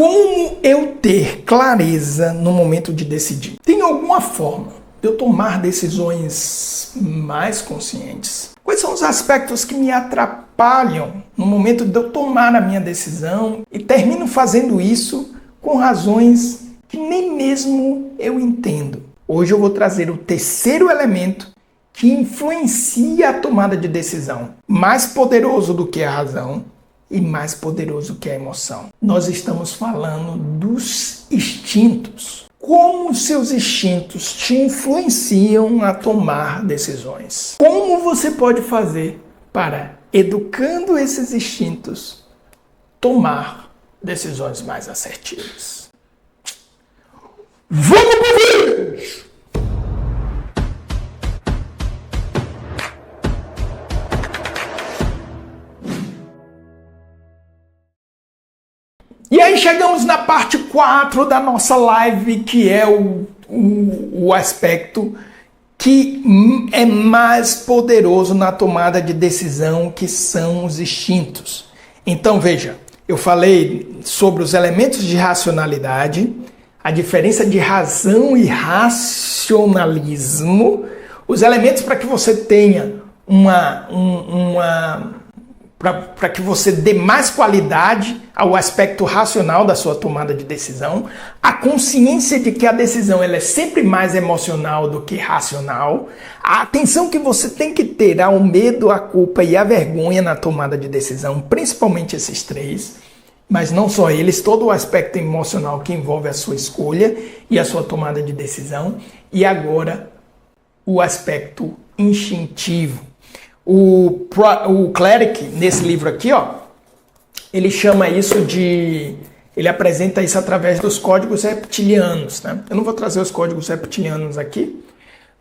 Como eu ter clareza no momento de decidir? Tem alguma forma de eu tomar decisões mais conscientes? Quais são os aspectos que me atrapalham no momento de eu tomar a minha decisão e termino fazendo isso com razões que nem mesmo eu entendo? Hoje eu vou trazer o terceiro elemento que influencia a tomada de decisão, mais poderoso do que a razão e mais poderoso que a emoção. Nós estamos falando dos instintos. Como seus instintos te influenciam a tomar decisões? Como você pode fazer para, educando esses instintos, tomar decisões mais assertivas? Vamos pro vídeo! E aí chegamos na parte 4 da nossa live, que é o aspecto que é mais poderoso na tomada de decisão, que são os instintos. Então veja, eu falei sobre os elementos de racionalidade, a diferença de razão e racionalismo, os elementos para que você tenha para que você dê mais qualidade ao aspecto racional da sua tomada de decisão, a consciência de que a decisão ela é sempre mais emocional do que racional, a atenção que você tem que ter ao medo, à culpa e à vergonha na tomada de decisão, principalmente esses três, mas não só eles, todo o aspecto emocional que envolve a sua escolha e a sua tomada de decisão, e agora o aspecto instintivo. O Cleric, nesse livro aqui, ó, ele chama isso de... Ele apresenta isso através dos códigos reptilianos, né? Eu não vou trazer os códigos reptilianos aqui,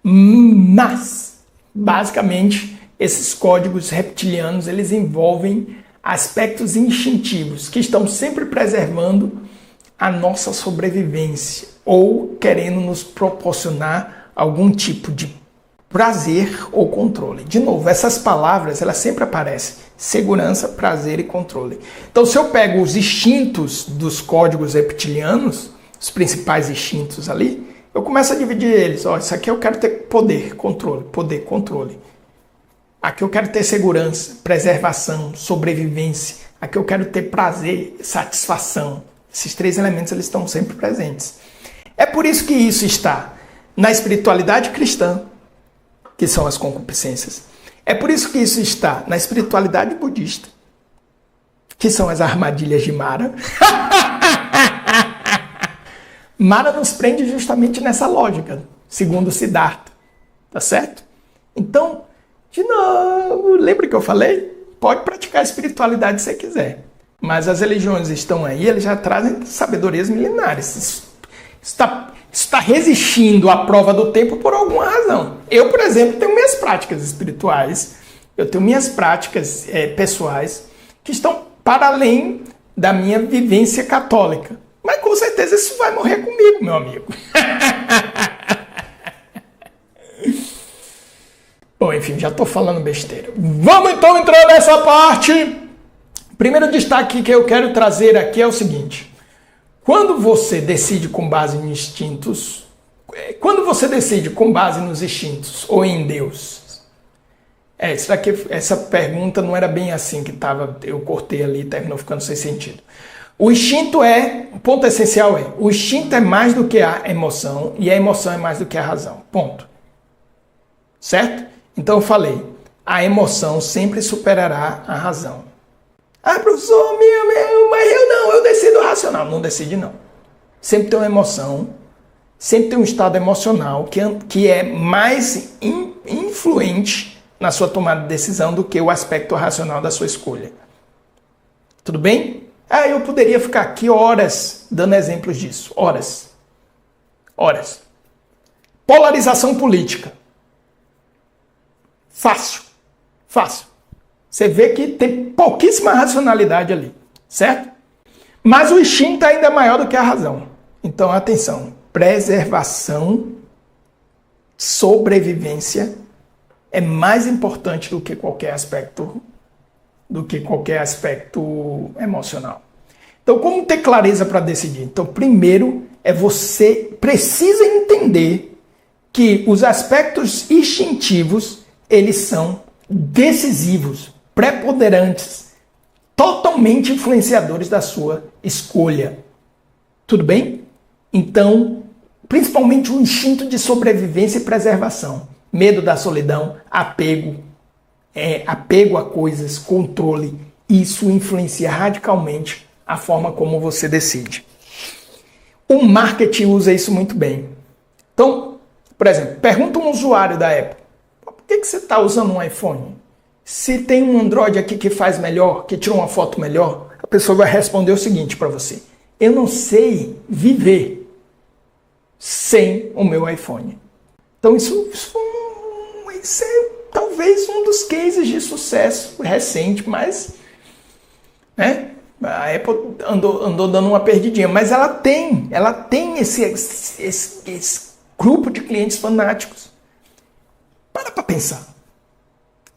mas, basicamente, esses códigos reptilianos, eles envolvem aspectos instintivos que estão sempre preservando a nossa sobrevivência ou querendo nos proporcionar algum tipo de prazer ou controle. De novo, essas palavras, elas sempre aparecem. Segurança, prazer e controle. Então, se eu pego os instintos dos códigos reptilianos, os principais instintos ali, eu começo a dividir eles. Ó, isso aqui eu quero ter poder, controle. Aqui eu quero ter segurança, preservação, sobrevivência. Aqui eu quero ter prazer, satisfação. Esses três elementos, eles estão sempre presentes. É por isso que isso está na espiritualidade cristã, que são as concupiscências. É por isso que isso está na espiritualidade budista, que são as armadilhas de Mara. Mara nos prende justamente nessa lógica, segundo Siddhartha. Tá certo? Então, de novo, lembra que eu falei? Pode praticar a espiritualidade se você quiser. Mas as religiões estão aí, eles já trazem sabedorias milenares. Está resistindo à prova do tempo por alguma razão. Eu, por exemplo, tenho minhas práticas espirituais, eu tenho minhas práticas pessoais que estão para além da minha vivência católica. Mas com certeza isso vai morrer comigo, meu amigo. Bom, enfim, já estou falando besteira. Vamos então entrar nessa parte. Primeiro destaque que eu quero trazer aqui é o seguinte. Quando você decide com base em instintos, quando você decide com base nos instintos ou em Deus, essa pergunta não era bem assim que estava, eu cortei ali e terminou ficando sem sentido. O instinto o ponto essencial o instinto é mais do que a emoção e a emoção é mais do que a razão, ponto. Certo? Então eu falei, a emoção sempre superará a razão. Ah, professor, mas eu decido racional. Não decide, não. Sempre tem uma emoção, sempre tem um estado emocional que é mais influente na sua tomada de decisão do que o aspecto racional da sua escolha. Tudo bem? Ah, eu poderia ficar aqui horas dando exemplos disso. Horas. Polarização política. Fácil. Você vê que tem pouquíssima racionalidade ali, certo? Mas o instinto ainda é maior do que a razão. Então, atenção, preservação, sobrevivência é mais importante do que qualquer aspecto emocional. Então, como ter clareza para decidir? Então, primeiro você precisa entender que os aspectos instintivos, eles são decisivos, preponderantes, totalmente influenciadores da sua escolha. Tudo bem? Então, principalmente o instinto de sobrevivência e preservação, medo da solidão, apego a coisas, controle, isso influencia radicalmente a forma como você decide. O marketing usa isso muito bem. Então, por exemplo, pergunta um usuário da Apple, por que você está usando um iPhone? Se tem um Android aqui que faz melhor, que tira uma foto melhor, a pessoa vai responder o seguinte para você: eu não sei viver sem o meu iPhone. Então isso é talvez um dos cases de sucesso recente, mas a Apple andou dando uma perdidinha, mas ela tem esse grupo de clientes fanáticos. Para pensar.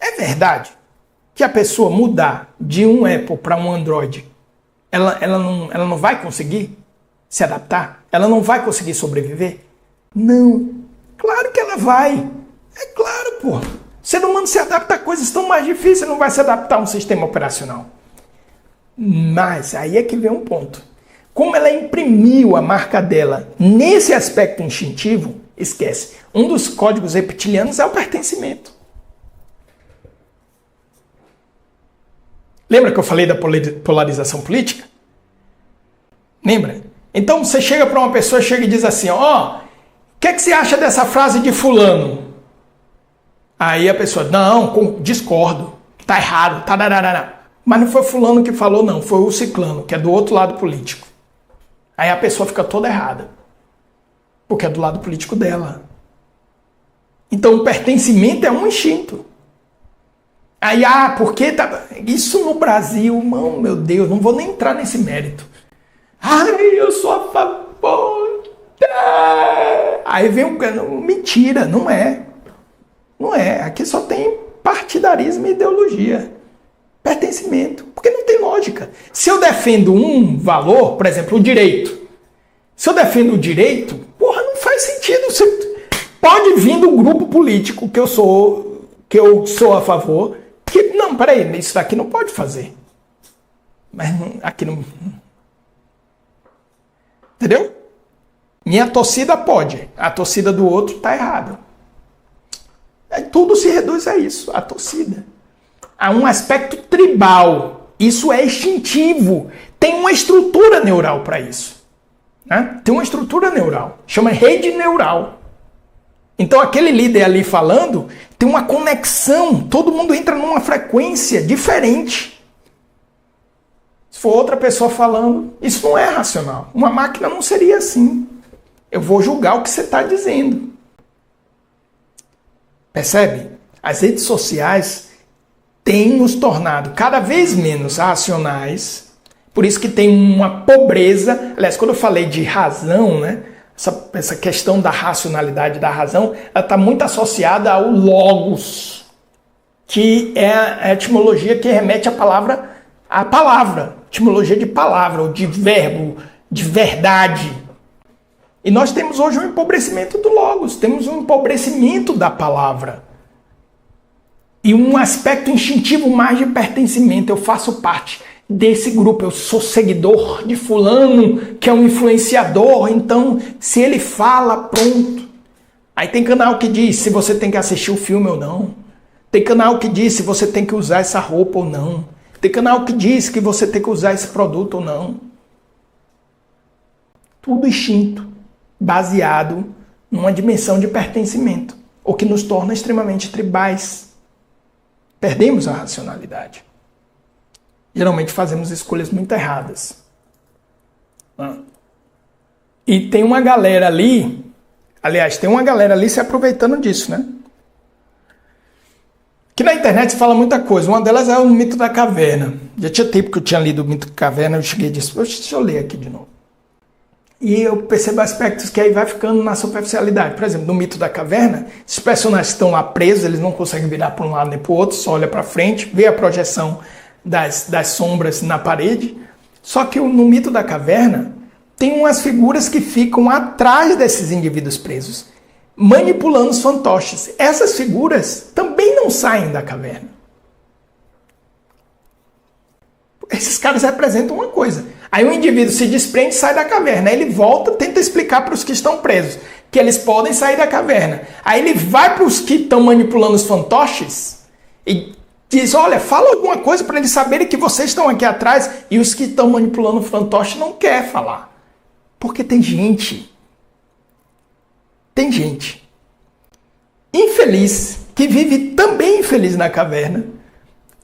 É verdade que a pessoa mudar de um Apple para um Android, ela não vai conseguir se adaptar? Ela não vai conseguir sobreviver? Não. Claro que ela vai. É claro, pô. O ser humano se adapta a coisas tão mais difíceis, não vai se adaptar a um sistema operacional. Mas aí é que vem um ponto. Como ela imprimiu a marca dela nesse aspecto instintivo, esquece. Um dos códigos reptilianos é o pertencimento. Lembra que eu falei da polarização política? Lembra? Então você chega para uma pessoa, chega e diz assim, o que é que você acha dessa frase de fulano? Aí a pessoa, não, discordo, tá errado, mas não foi fulano que falou, não, foi o ciclano, que é do outro lado político. Aí a pessoa fica toda errada, porque é do lado político dela. Então o pertencimento é um instinto. Aí, porque isso no Brasil, meu Deus, não vou nem entrar nesse mérito. Eu sou a favor. Aí vem mentira, não é. Não é. Aqui só tem partidarismo e ideologia. Pertencimento. Porque não tem lógica. Se eu defendo um valor, por exemplo, o direito. Se eu defendo o direito, não faz sentido. Você pode vir do grupo político que eu sou a favor. Não, peraí, isso daqui não pode fazer. Mas aqui não... Entendeu? Minha torcida pode, a torcida do outro está errada. Tudo se reduz a isso, a torcida. Há um aspecto tribal, isso é instintivo. Tem uma estrutura neural para isso. Né? Tem uma estrutura neural, chama rede neural. Então aquele líder ali falando, tem uma conexão, todo mundo entra numa frequência diferente. Se for outra pessoa falando, isso não é racional. Uma máquina não seria assim. Eu vou julgar o que você está dizendo. Percebe? As redes sociais têm nos tornado cada vez menos racionais, por isso que tem uma pobreza. Aliás, quando eu falei de razão, essa questão da racionalidade da razão, ela está muito associada ao logos, que é a etimologia que remete à palavra, etimologia de palavra, ou de verbo, de verdade. E nós temos hoje um empobrecimento do logos, temos um empobrecimento da palavra. E um aspecto instintivo mais de pertencimento, eu faço parte desse grupo, eu sou seguidor de fulano, que é um influenciador, então se ele fala, pronto. Aí tem canal que diz se você tem que assistir o filme ou não. Tem canal que diz se você tem que usar essa roupa ou não. Tem canal que diz que você tem que usar esse produto ou não. Tudo instinto, baseado numa dimensão de pertencimento, o que nos torna extremamente tribais. Perdemos a racionalidade. Geralmente fazemos escolhas muito erradas. E tem uma galera ali, se aproveitando disso, né? Que na internet se fala muita coisa. Uma delas é o mito da caverna. Já tinha tempo que eu tinha lido o mito da caverna, eu cheguei e disse, deixa eu ler aqui de novo. E eu percebo aspectos que aí vai ficando na superficialidade. Por exemplo, no mito da caverna, os personagens estão lá presos, eles não conseguem virar para um lado nem para o outro, só olha para frente, vê a projeção das sombras na parede. Só que no mito da caverna, tem umas figuras que ficam atrás desses indivíduos presos, manipulando os fantoches. Essas figuras também não saem da caverna. Esses caras representam uma coisa. Aí o indivíduo se desprende e sai da caverna. Aí ele volta, tenta explicar para os que estão presos que eles podem sair da caverna. Aí ele vai para os que estão manipulando os fantoches e diz, olha, fala alguma coisa para eles saberem que vocês estão aqui atrás, e os que estão manipulando o fantoche não quer falar. Porque tem gente infeliz, que vive também infeliz na caverna,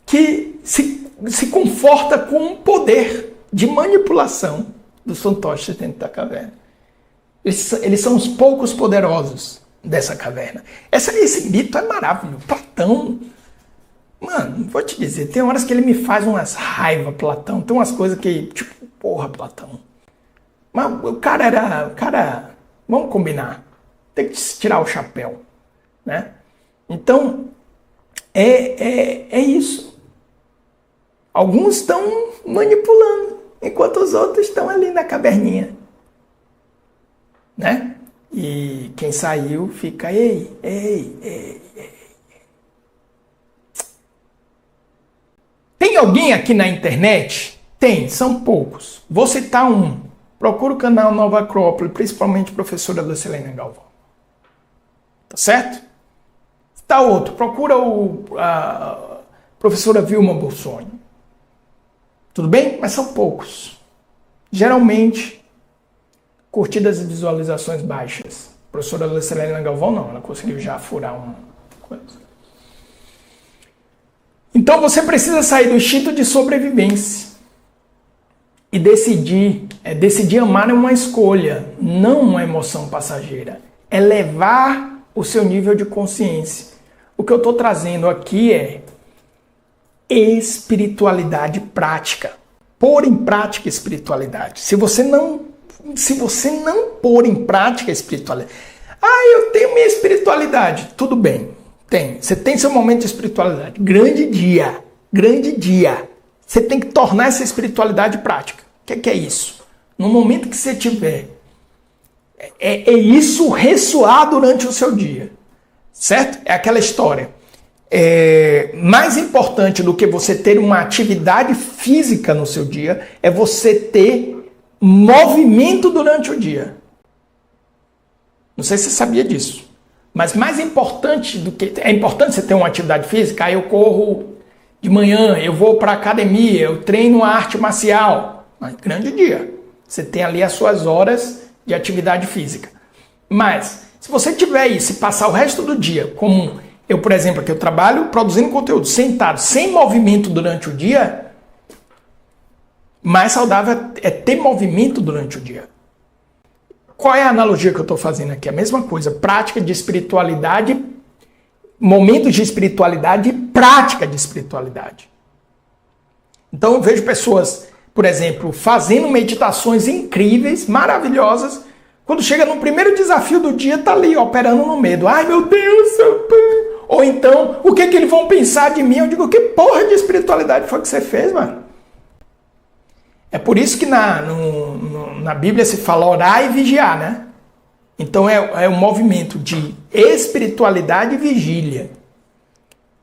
que se conforta com o poder de manipulação dos fantoches dentro da caverna. Eles são os poucos poderosos dessa caverna. Esse mito é maravilhoso. Platão, mano, vou te dizer, tem horas que ele me faz umas raivas, Platão. Tem umas coisas que, tipo, porra, Platão. Mas o cara, vamos combinar, tem que tirar o chapéu, né? Então, é isso. Alguns estão manipulando, enquanto os outros estão ali na caverninha, né? E quem saiu fica, ei. Tem alguém aqui na internet? Tem, são poucos. Vou citar um. Procura o canal Nova Acrópole, principalmente professora Lucilene Galvão. Tá certo? Tá outro. Procura a professora Vilma Bolsoni. Tudo bem? Mas são poucos. Geralmente, curtidas e visualizações baixas. A professora Lucilene Galvão não, ela conseguiu já furar uma coisa. Então você precisa sair do instinto de sobrevivência e decidir. Decidir amar é uma escolha, não uma emoção passageira. É levar o seu nível de consciência. O que eu estou trazendo aqui é espiritualidade prática. Pôr em prática a espiritualidade. Se você não pôr em prática a espiritualidade... eu tenho minha espiritualidade. Tudo bem, tem. Você tem seu momento de espiritualidade. Grande dia. Você tem que tornar essa espiritualidade prática. O que é isso? No momento que você tiver, isso ressoar durante o seu dia, certo? É aquela história. Mais importante do que você ter uma atividade física no seu dia, é você ter movimento durante o dia. Não sei se você sabia disso. Mas mais importante do que... É importante você ter uma atividade física. Aí eu corro de manhã, eu vou para a academia, eu treino a arte marcial. Mas grande dia. Você tem ali as suas horas de atividade física. Mas, se você tiver isso e passar o resto do dia, como eu, por exemplo, que eu trabalho produzindo conteúdo, sentado, sem movimento durante o dia, mais saudável é ter movimento durante o dia. Qual é a analogia que eu estou fazendo aqui? A mesma coisa, prática de espiritualidade, momentos de espiritualidade e prática de espiritualidade. Então eu vejo pessoas, por exemplo, fazendo meditações incríveis, maravilhosas, quando chega no primeiro desafio do dia, tá ali, operando no medo. Ai, meu Deus! Ou então, o que eles vão pensar de mim? Eu digo, que porra de espiritualidade foi que você fez, mano? É por isso que na Bíblia se fala orar e vigiar, né? Então é um movimento de espiritualidade e vigília.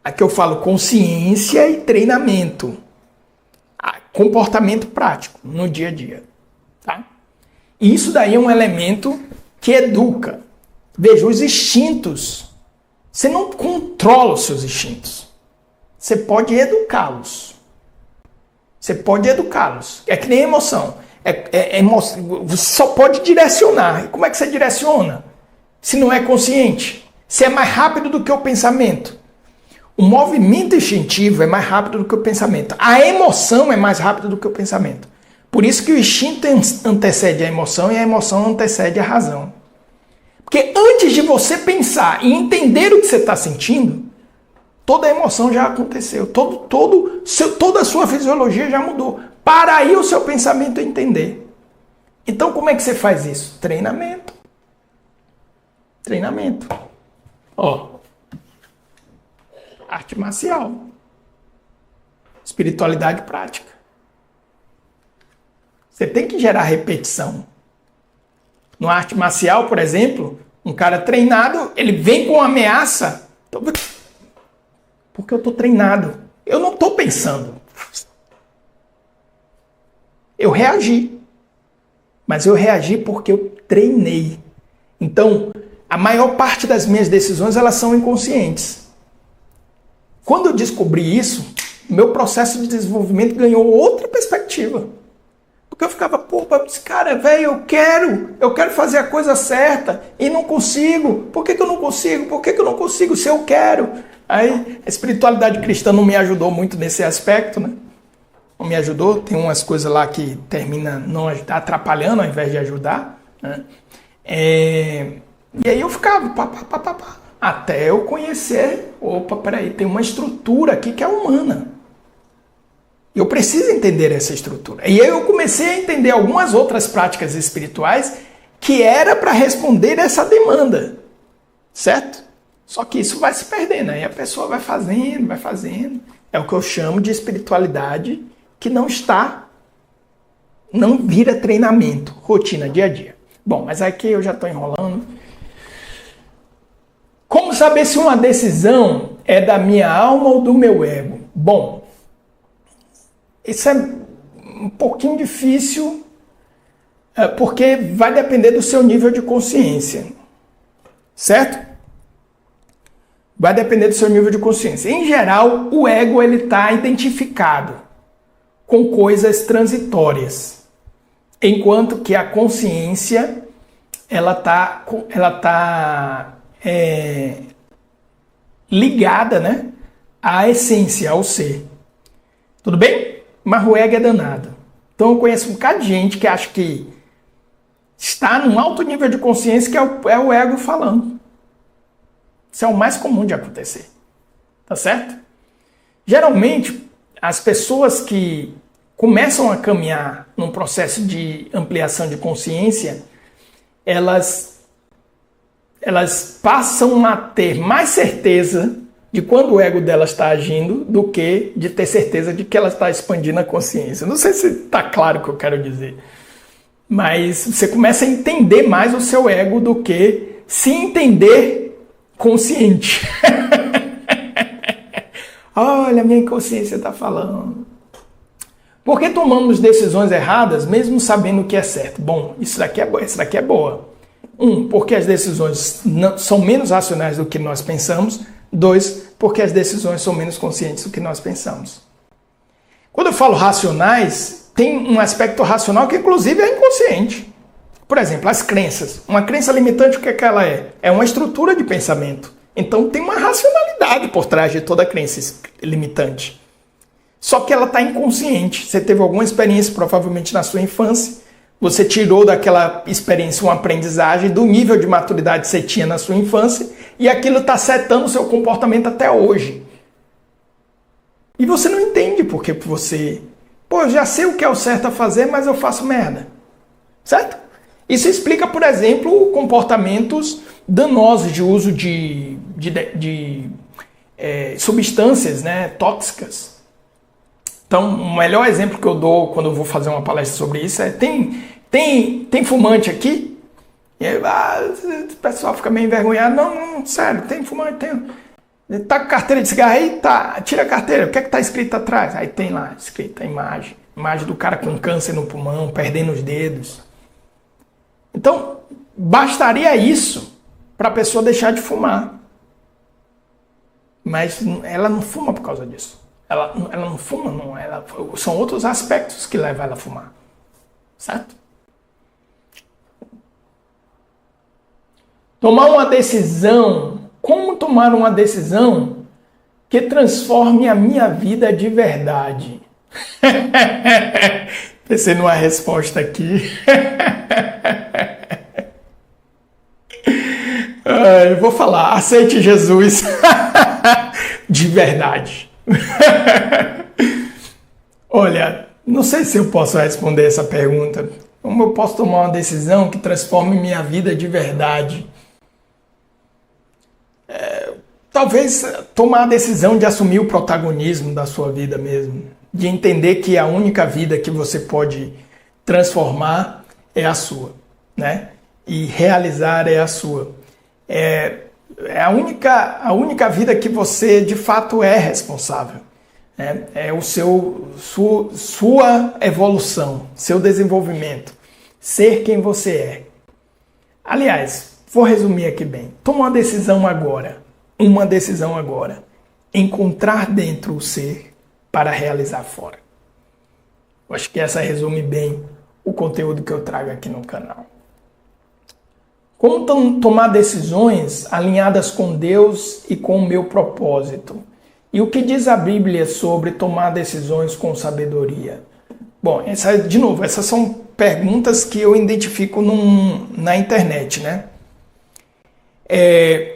Aqui eu falo consciência e treinamento. Comportamento prático no dia a dia. Tá? E isso daí é um elemento que educa. Veja, os instintos. Você não controla os seus instintos. Você pode educá-los. É que nem emoção. Você só pode direcionar. E como é que você direciona? Se não é consciente. Se é mais rápido do que o pensamento. O movimento instintivo é mais rápido do que o pensamento. A emoção é mais rápida do que o pensamento. Por isso que o instinto antecede a emoção e a emoção antecede a razão. Porque antes de você pensar e entender o que você está sentindo, toda a emoção já aconteceu. Toda a sua fisiologia já mudou. Para aí o seu pensamento entender. Então como é que você faz isso? Treinamento. Arte marcial. Espiritualidade prática. Você tem que gerar repetição. No arte marcial, por exemplo, um cara treinado, ele vem com uma ameaça. Porque eu estou treinado. Eu não estou pensando. Eu reagi. Mas eu reagi porque eu treinei. Então, a maior parte das minhas decisões, elas são inconscientes. Quando eu descobri isso, meu processo de desenvolvimento ganhou outra perspectiva. Porque eu ficava, cara, velho, eu quero fazer a coisa certa e não consigo. Por que eu não consigo? Por que eu não consigo se eu quero? Aí, a espiritualidade cristã não me ajudou muito nesse aspecto, né? Não me ajudou. Tem umas coisas lá que termina não atrapalhando ao invés de ajudar, né? E aí eu ficava, até eu conhecer, peraí, tem uma estrutura aqui que é humana. Eu preciso entender essa estrutura. E aí eu comecei a entender algumas outras práticas espirituais que era para responder essa demanda, certo? Só que isso vai se perdendo, aí a pessoa vai fazendo. É o que eu chamo de espiritualidade que não vira treinamento, rotina, dia a dia. Bom, mas aqui eu já estou enrolando. Como saber se uma decisão é da minha alma ou do meu ego? Bom, isso é um pouquinho difícil, porque vai depender do seu nível de consciência, certo? Vai depender do seu nível de consciência. Em geral, o ego está identificado com coisas transitórias, enquanto que a consciência ela tá ligada, né, à essência, ao ser. Tudo bem? Mas o ego é danado. Então eu conheço um bocado de gente que acha que está num alto nível de consciência, que é o ego falando. Isso é o mais comum de acontecer. Tá certo? Geralmente, as pessoas que começam a caminhar num processo de ampliação de consciência, elas passam a ter mais certeza de quando o ego dela está agindo do que de ter certeza de que ela está expandindo a consciência. Não sei se está claro o que eu quero dizer. Mas você começa a entender mais o seu ego do que se entender consciente. Olha, minha inconsciência está falando. Por que tomamos decisões erradas, mesmo sabendo o que é certo? Bom, isso daqui é boa. Porque as decisões são menos racionais do que nós pensamos. 2, porque as decisões são menos conscientes do que nós pensamos. Quando eu falo racionais, tem um aspecto racional que inclusive é inconsciente. Por exemplo, as crenças. Uma crença limitante, o que ela é? É uma estrutura de pensamento. Então tem uma racionalidade por trás de toda crença limitante. Só que ela está inconsciente. Você teve alguma experiência, provavelmente na sua infância. Você tirou daquela experiência uma aprendizagem do nível de maturidade que você tinha na sua infância e aquilo está setando o seu comportamento até hoje. E você não entende porque você... eu já sei o que é o certo a fazer, mas eu faço merda. Certo? Isso explica, por exemplo, comportamentos danosos de uso de substâncias, né, tóxicas. Então, o melhor exemplo que eu dou quando eu vou fazer uma palestra sobre isso é: tem fumante aqui? E aí, o pessoal fica meio envergonhado. Não, sério, tem fumante, tem. Tá com carteira de cigarro aí? Tá, tira a carteira. O que é que tá escrito atrás? Aí tem lá, escrita a imagem do cara com câncer no pulmão, perdendo os dedos. Então, bastaria isso para a pessoa deixar de fumar. Mas ela não fuma por causa disso. Ela não fuma, não. São outros aspectos que levam ela a fumar. Certo? Tomar uma decisão. Como tomar uma decisão que transforme a minha vida de verdade? Pensei numa resposta aqui. Eu vou falar, aceite Jesus de verdade. Olha, não sei se eu posso responder essa pergunta. Como eu posso tomar uma decisão que transforme minha vida de verdade? Talvez tomar a decisão de assumir o protagonismo da sua vida mesmo. De entender que a única vida que você pode transformar é a sua, né? E realizar é a sua. É a única vida que você de fato é responsável. É o sua evolução, seu desenvolvimento, ser quem você é. Aliás, vou resumir aqui bem. Toma uma decisão agora. Encontrar dentro o ser para realizar fora. Eu acho que essa resume bem o conteúdo que eu trago aqui no canal. Como tomar decisões alinhadas com Deus e com o meu propósito? E o que diz a Bíblia sobre tomar decisões com sabedoria? Bom, essas são perguntas que eu identifico na internet, né?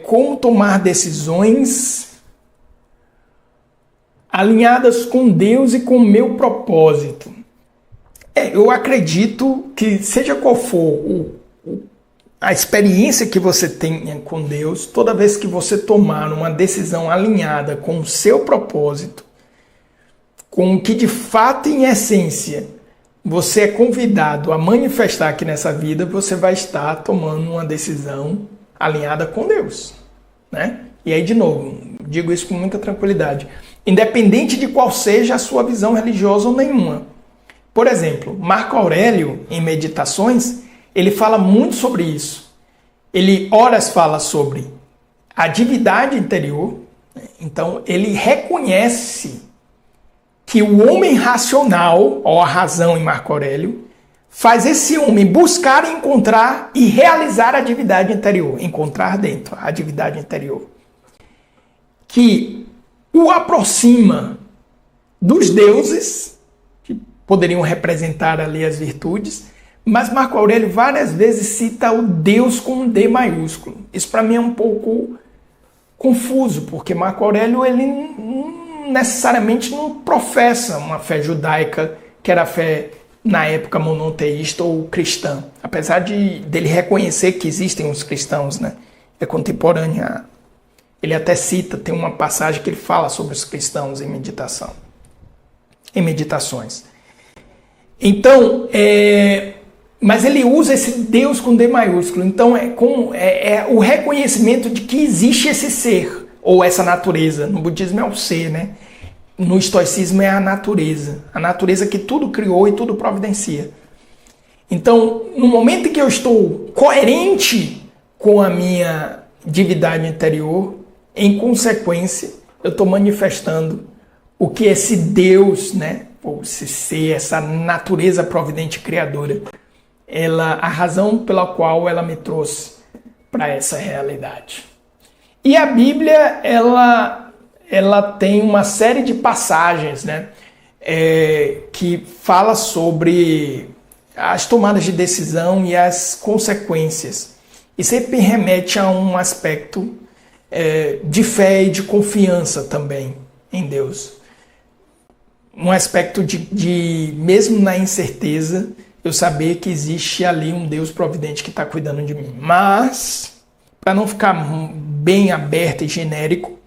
Como tomar decisões alinhadas com Deus e com o meu propósito? Eu acredito que seja qual for a experiência que você tenha com Deus, toda vez que você tomar uma decisão alinhada com o seu propósito, com o que de fato, em essência, você é convidado a manifestar aqui nessa vida, você vai estar tomando uma decisão alinhada com Deus, né? E aí, de novo, digo isso com muita tranquilidade, independente de qual seja a sua visão religiosa ou nenhuma. Por exemplo, Marco Aurélio, em Meditações, ele fala muito sobre isso. Ele, horas, fala sobre a divindade interior. Então, ele reconhece que o homem racional, ou a razão em Marco Aurélio, faz esse homem buscar, encontrar e realizar a divindade interior. Encontrar dentro a divindade interior. Que o aproxima dos deuses, que poderiam representar ali as virtudes, mas Marco Aurélio várias vezes cita o Deus com um D maiúsculo. Isso para mim é um pouco confuso, porque Marco Aurélio ele necessariamente não professa uma fé judaica, que era a fé na época monoteísta ou cristã. Apesar dele reconhecer que existem os cristãos, né? É contemporânea. Ele até cita, tem uma passagem que ele fala sobre os cristãos em meditações. Então, mas ele usa esse Deus com D maiúsculo. Então é o reconhecimento de que existe esse ser, ou essa natureza. No budismo é o ser, né? No estoicismo é a natureza que tudo criou e tudo providencia. Então, no momento em que eu estou coerente com a minha divindade interior, em consequência, eu estou manifestando o que esse Deus, né? Ou esse ser, essa natureza providente criadora, a razão pela qual ela me trouxe para essa realidade. E a Bíblia, ela tem uma série de passagens, né, que fala sobre as tomadas de decisão e as consequências. E sempre remete a um aspecto de fé e de confiança também em Deus. Um aspecto de mesmo na incerteza, eu saber que existe ali um Deus providente que está cuidando de mim. Mas, para não ficar bem aberto e genérico,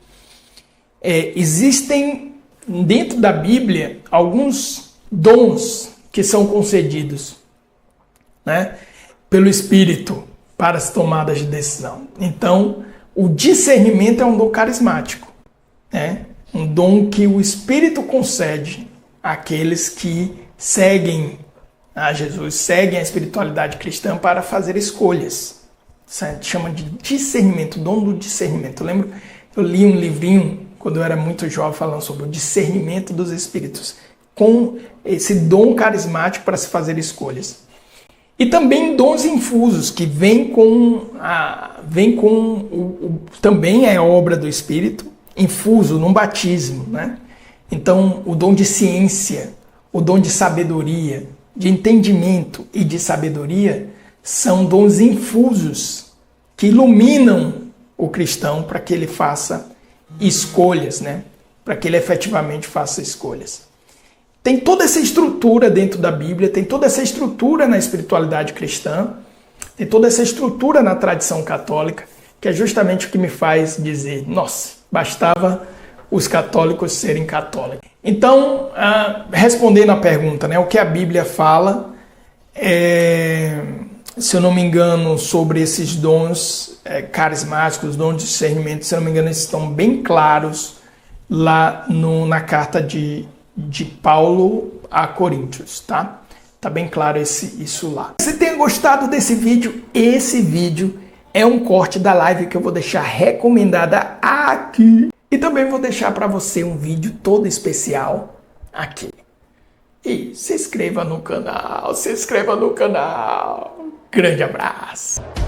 existem dentro da Bíblia alguns dons que são concedidos, né, pelo Espírito para as tomadas de decisão. Então, o discernimento é um dom carismático, né? Um dom que o Espírito concede àqueles que seguem a Jesus, seguem a espiritualidade cristã para fazer escolhas. Isso a gente chama de discernimento, o dom do discernimento. Eu li um livrinho quando eu era muito jovem falando sobre o discernimento dos espíritos, com esse dom carismático para se fazer escolhas. E também dons infusos, que também é obra do Espírito, infuso num batismo, né? Então, o dom de ciência, o dom de sabedoria, de entendimento e de sabedoria são dons infusos que iluminam o cristão para que ele faça escolhas, né? Para que ele efetivamente faça escolhas. Tem toda essa estrutura dentro da Bíblia, tem toda essa estrutura na espiritualidade cristã, tem toda essa estrutura na tradição católica, que é justamente o que me faz dizer, nossa, bastava os católicos serem católicos. Então, respondendo à pergunta, né, o que a Bíblia fala Se eu não me engano, sobre esses dons carismáticos, dons de discernimento, se eu não me engano, eles estão bem claros lá na carta de Paulo a Coríntios, tá? Tá bem claro isso lá. Se você tenha gostado desse vídeo, esse vídeo é um corte da live que eu vou deixar recomendada aqui. E também vou deixar para você um vídeo todo especial aqui. E se inscreva no canal, Grande abraço!